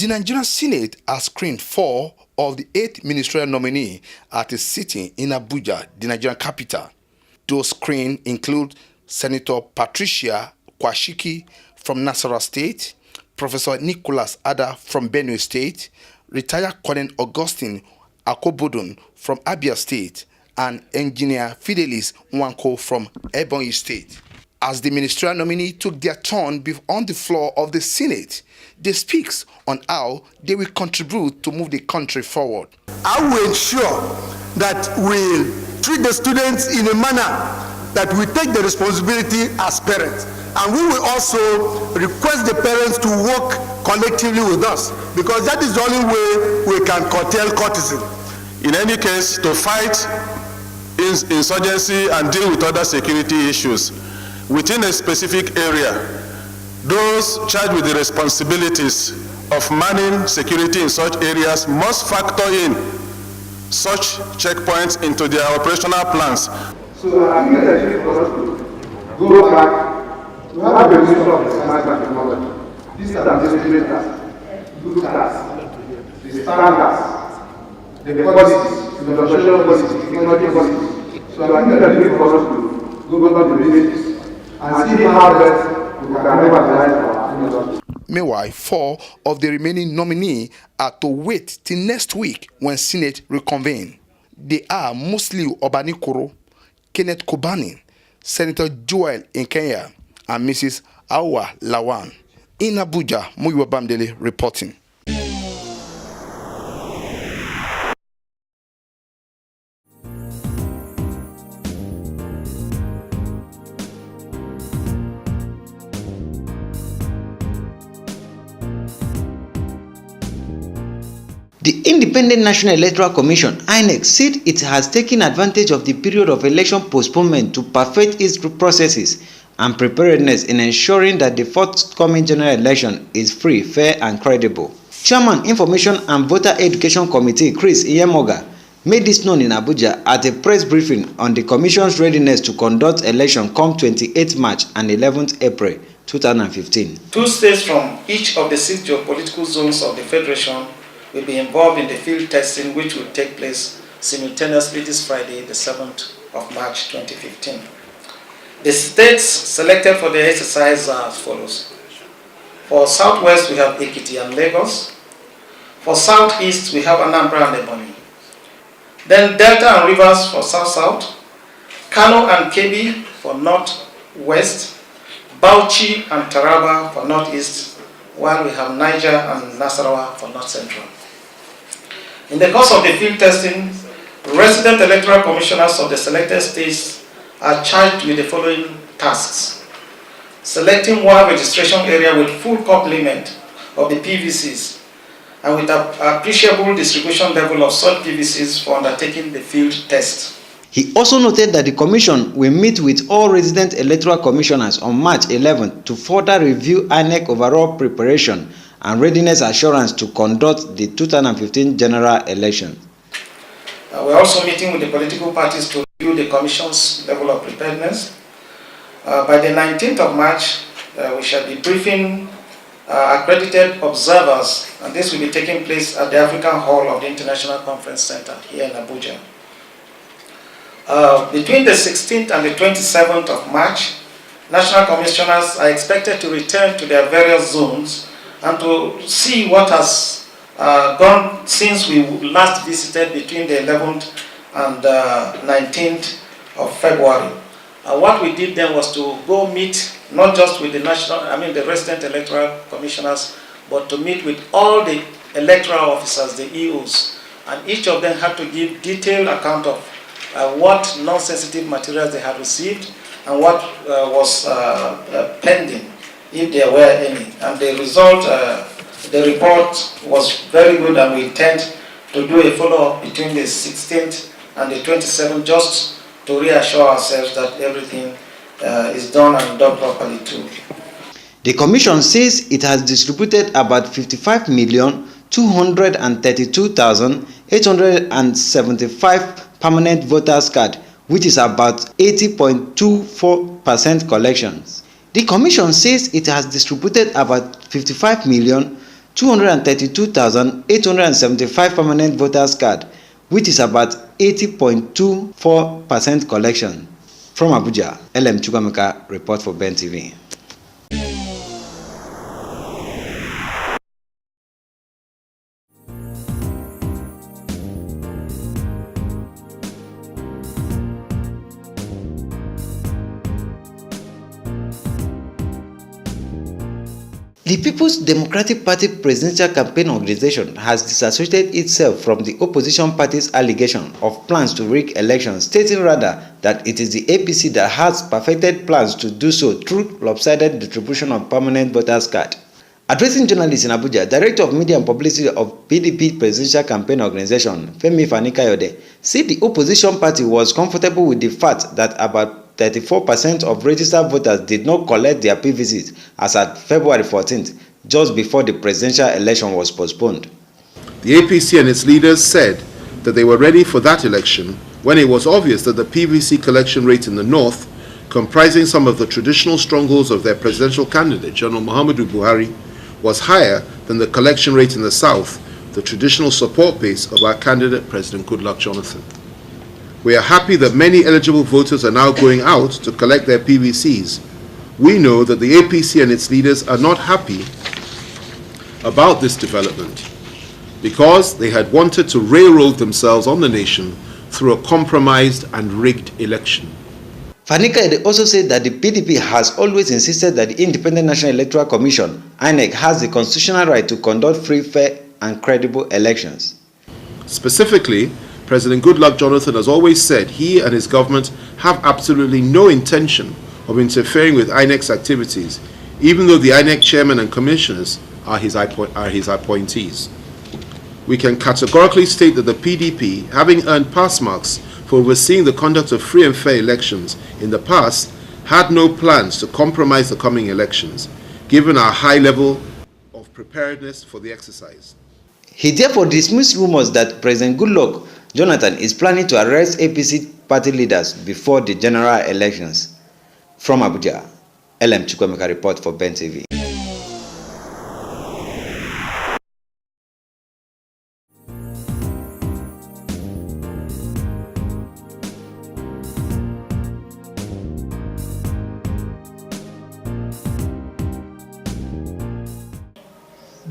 The Nigerian Senate has screened 4 of the 8 ministerial nominees at a sitting in Abuja, the Nigerian capital. Those screened include Senator Patricia Kwashiki from Nasarawa State, Professor Nicholas Ada from Benue State, retired Colonel Augustine Akobodun from Abia State, and Engineer Fidelis Nwanko from Ebonyi State. As the ministerial nominee took their turn on the floor of the Senate, they speak on how they will contribute to move the country forward. I will ensure that we treat the students in a manner that we take the responsibility as parents. And we will also request the parents to work collectively with us, because that is the only way we can curtail courtesan. In any case, to fight insurgency and deal with other security issues within a specific area, those charged with the responsibilities of manning security in such areas must factor in such checkpoints into their operational plans. So I think that it's for us to go back to have a minister of science and technology. These are the administrators, look at the standards, the policies, the professional policies, technology policies. So I think that it's for us to go back to the basics and see how best we can revitalize our industry. Meanwhile, 4 of the remaining nominees are to wait till next week when Senate reconvene. They are Musliu Obanikoro, Kenneth Kobani, Senator Joel Nkenya, and Mrs. Awa Lawan. In Abuja, Muyiwa Bamdele reporting. The Independent National Electoral Commission (INEC) said it has taken advantage of the period of election postponement to perfect its processes and preparedness in ensuring that the forthcoming general election is free, fair, and credible. Chairman Information and Voter Education Committee Chris Iyemoga made this known in Abuja at a press briefing on the Commission's readiness to conduct election come 28 March and 11th April 2015. 2 states from each of the 6 geopolitical zones of the Federation will be involved in the field testing, which will take place simultaneously this Friday, the 7th of March 2015. The states selected for the exercise are as follows. For Southwest, we have Ekiti and Lagos. For Southeast, we have Anambra and Ebonyi. Then Delta and Rivers for South-South, Kano and Kebbi for Northwest, Bauchi and Taraba for Northeast, while we have Niger and Nasarawa for North Central. In the course of the field testing, resident electoral commissioners of the selected states are charged with the following tasks: selecting one registration area with full complement of the PVCs and with an appreciable distribution level of such PVCs for undertaking the field test. He also noted that the Commission will meet with all resident electoral commissioners on March 11th to further review INEC overall preparation and readiness assurance to conduct the 2015 general election. We're also meeting with the political parties to review the Commission's level of preparedness. By the 19th of March, we shall be briefing accredited observers, and this will be taking place at the African Hall of the International Conference Center here in Abuja. Between the 16th and the 27th of March, national commissioners are expected to return to their various zones and to see what has gone since we last visited between the 11th and 19th of February. What we did then was to go meet not just with the the resident electoral commissioners, but to meet with all the electoral officers, the EOs, and each of them had to give detailed account of what non-sensitive materials they had received and what was pending, if there were any. And the result, the report was very good, and we intend to do a follow-up between the 16th and the 27th just to reassure ourselves that everything is done and done properly too. The Commission says it has distributed about 55,232,875 permanent voters card, which is about 80.24% collections. The Commission says it has distributed about 55,232,875 232,875 permanent voters card, which is about 80.24% collection. From Abuja, LM Chukwameka report for Ben TV. The People's Democratic Party Presidential Campaign Organization has disassociated itself from the opposition party's allegation of plans to rig elections, stating rather that it is the APC that has perfected plans to do so through lopsided distribution of permanent voters card. Addressing journalists in Abuja, Director of Media and Publicity of PDP Presidential Campaign Organization, Femi Fani-Kayode, said the opposition party was comfortable with the fact that about 34% of registered voters did not collect their PVCs as at February 14th, just before the presidential election was postponed. The APC and its leaders said that they were ready for that election when it was obvious that the PVC collection rate in the north, comprising some of the traditional strongholds of their presidential candidate, General Muhammadu Buhari, was higher than the collection rate in the south, the traditional support base of our candidate, President Goodluck Jonathan. We are happy that many eligible voters are now going out to collect their PVCs. We know that the APC and its leaders are not happy about this development because they had wanted to railroad themselves on the nation through a compromised and rigged election. Fani-Kayode also said that the PDP has always insisted that the Independent National Electoral Commission, INEC, has the constitutional right to conduct free, fair, and credible elections. Specifically, President Goodluck Jonathan has always said he and his government have absolutely no intention of interfering with INEC's activities, even though the INEC chairman and commissioners are his appointees. We can categorically state that the PDP, having earned pass marks for overseeing the conduct of free and fair elections in the past, had no plans to compromise the coming elections, given our high level of preparedness for the exercise. He therefore dismissed rumors that President Goodluck Jonathan is planning to arrest APC party leaders before the general elections. From Abuja, LM Chukwameka report for Ben TV.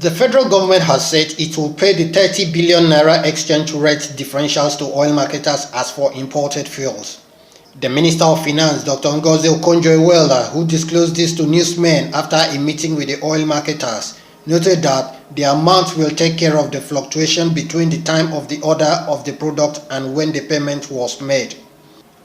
The federal government has said it will pay the 30 billion naira exchange rate differentials to oil marketers as for imported fuels. The Minister of Finance, Dr. Ngozi Okonjo-Iweala, who disclosed this to newsmen after a meeting with the oil marketers, noted that the amount will take care of the fluctuation between the time of the order of the product and when the payment was made.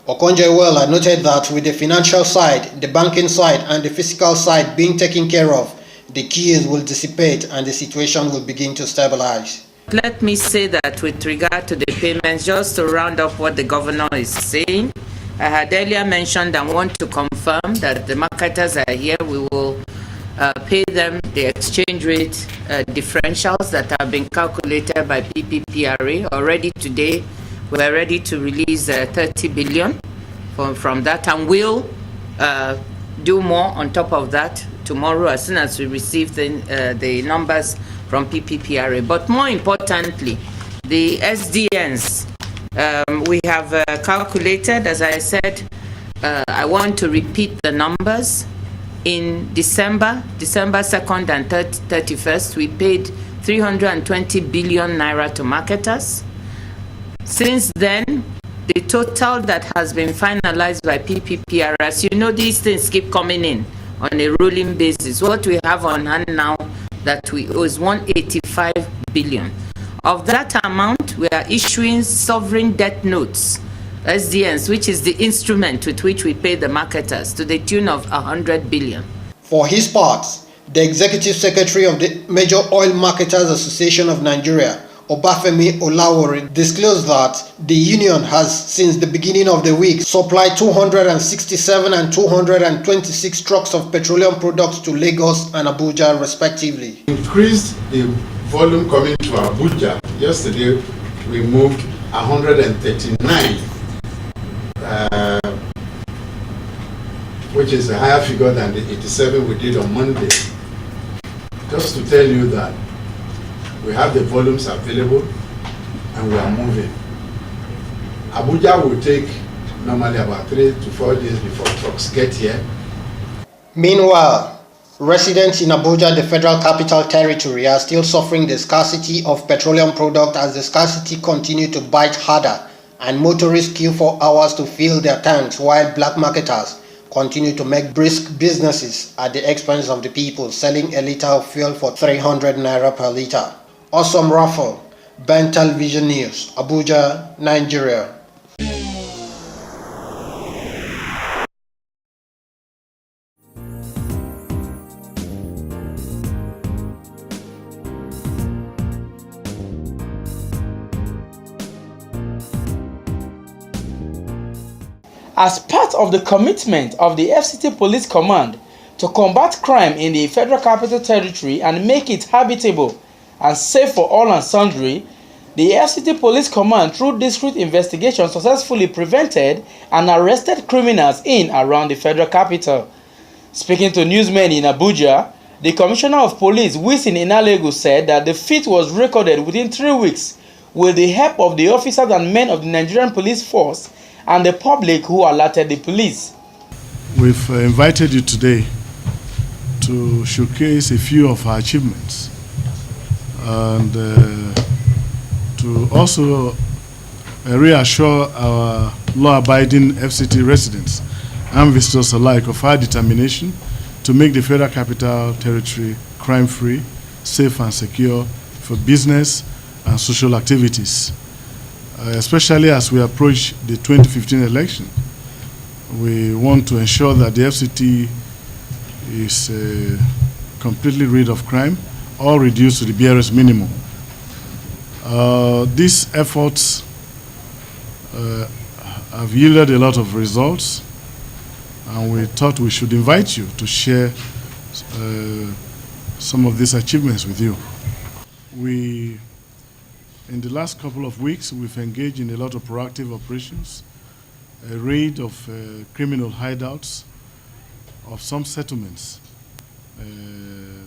Okonjo-Iweala noted that with the financial side, the banking side, and the fiscal side being taken care of, the keys will dissipate and the situation will begin to stabilize. Let me say that with regard to the payments, just to round up what the governor is saying, I had earlier mentioned and want to confirm that the marketers are here. We will pay them the exchange rate differentials that have been calculated by PPPRA. Already today, we're ready to release 30 billion from that, and we'll do more on top of that tomorrow as soon as we receive the numbers from PPPRA. But more importantly, the SDNs, we have calculated, as I said, I want to repeat the numbers. In December 2nd and 31st, we paid 320 billion naira to marketers. Since then, the total that has been finalized by PPPRA, as you know, these things keep coming in on a rolling basis. What we have on hand now that we owe is 185 billion. Of that amount, we are issuing sovereign debt notes, SDNs, which is the instrument with which we pay the marketers, to the tune of 100 billion. For his part, the Executive Secretary of the Major Oil Marketers Association of Nigeria, Obafemi Olawore, disclosed that the union has, since the beginning of the week, supplied 267 and 226 trucks of petroleum products to Lagos and Abuja, respectively. Increased the volume coming to Abuja. Yesterday, we moved 139, which is a higher figure than the 87 we did on Monday. Just to tell you that We have the volumes available and we are moving. Abuja will take normally about 3 to 4 days before trucks get here. Meanwhile, residents in Abuja, the Federal Capital Territory, are still suffering the scarcity of petroleum product as the scarcity continue to bite harder and motorists queue for hours to fill their tanks while black marketers continue to make brisk businesses at the expense of the people, selling a liter of fuel for 300 naira per liter. Awesome Raffle, Ben Television News, Abuja, Nigeria. As part of the commitment of the FCT Police Command to combat crime in the Federal Capital Territory and make it habitable and safe for all and sundry, the FCT Police Command, through discreet investigation, successfully prevented and arrested criminals in around the Federal Capital. Speaking to newsmen in Abuja, the Commissioner of Police, Wisin Inalegu, said that the feat was recorded within 3 weeks with the help of the officers and men of the Nigerian police force and the public who alerted the police. We've invited you today to showcase a few of our achievements and to also reassure our law-abiding FCT residents and visitors alike of our determination to make the Federal Capital Territory crime-free, safe and secure for business and social activities. Especially as we approach the 2015 election, we want to ensure that the FCT is completely rid of crime or reduced to the barest minimum. These efforts have yielded a lot of results, and we thought we should invite you to share some of these achievements with you. In the last couple of weeks, we've engaged in a lot of proactive operations, a raid of criminal hideouts, of some settlements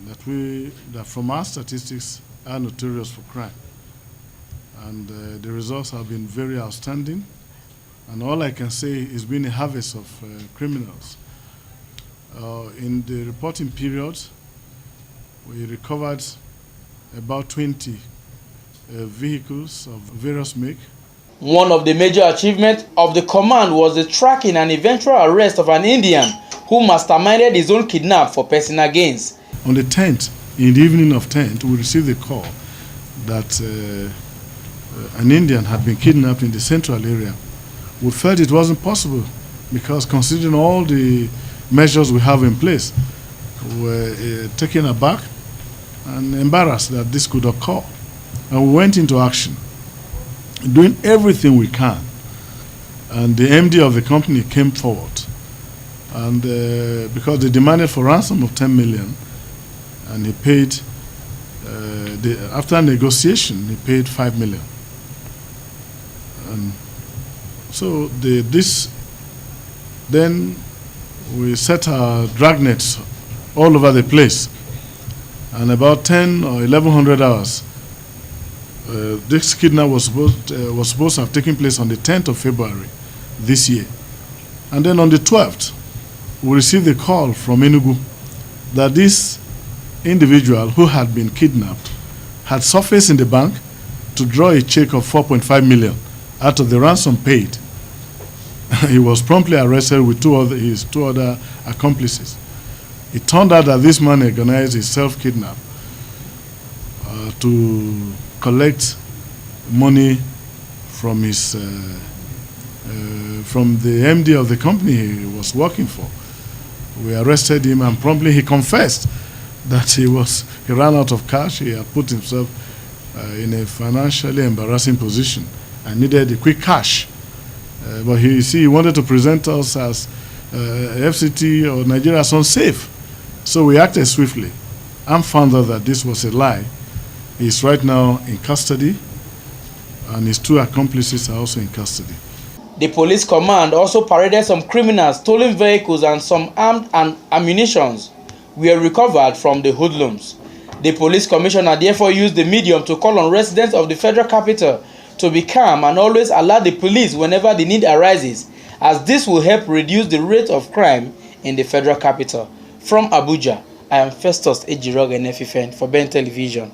that from our statistics are notorious for crime. And the results have been very outstanding. And all I can say is been a harvest of criminals. In the reporting period, we recovered about 20 vehicles of various make. One of the major achievements of the command was the tracking and eventual arrest of an Indian who masterminded his own kidnap for personal gains. On the 10th, in the evening of 10th, we received a call that an Indian had been kidnapped in the central area. We felt it wasn't possible because considering all the measures we have in place, we were taken aback and embarrassed that this could occur. And we went into action, doing everything we can. And the MD of the company came forward. And because they demanded for ransom of 10 million, and he paid, after negotiation, he paid 5 million. And so then we set our dragnets all over the place. And about 10 or 1100 hours, this kidnap was supposed to have taken place on the 10th of February this year. And then on the 12th, we received a call from Enugu that this individual who had been kidnapped had surfaced in the bank to draw a check of 4.5 million out of the ransom paid. He was promptly arrested with his two other accomplices. It turned out that this man organized his self-kidnap to collect money from his from the MD of the company he was working for. We arrested him, and promptly he confessed that he ran out of cash. He had put himself in a financially embarrassing position and needed a quick cash. But he wanted to present us as FCT or Nigeria as unsafe. So we acted swiftly and found out that this was a lie. He's right now in custody, and his two accomplices are also in custody. The police command also paraded some criminals, stolen vehicles, and some armed and ammunitions were recovered from the hoodlums. The police commissioner therefore used the medium to call on residents of the federal capital to be calm and always alert the police whenever the need arises, as this will help reduce the rate of crime in the federal capital. From Abuja, I am Festus Ejiroga Nefifen for Ben Television.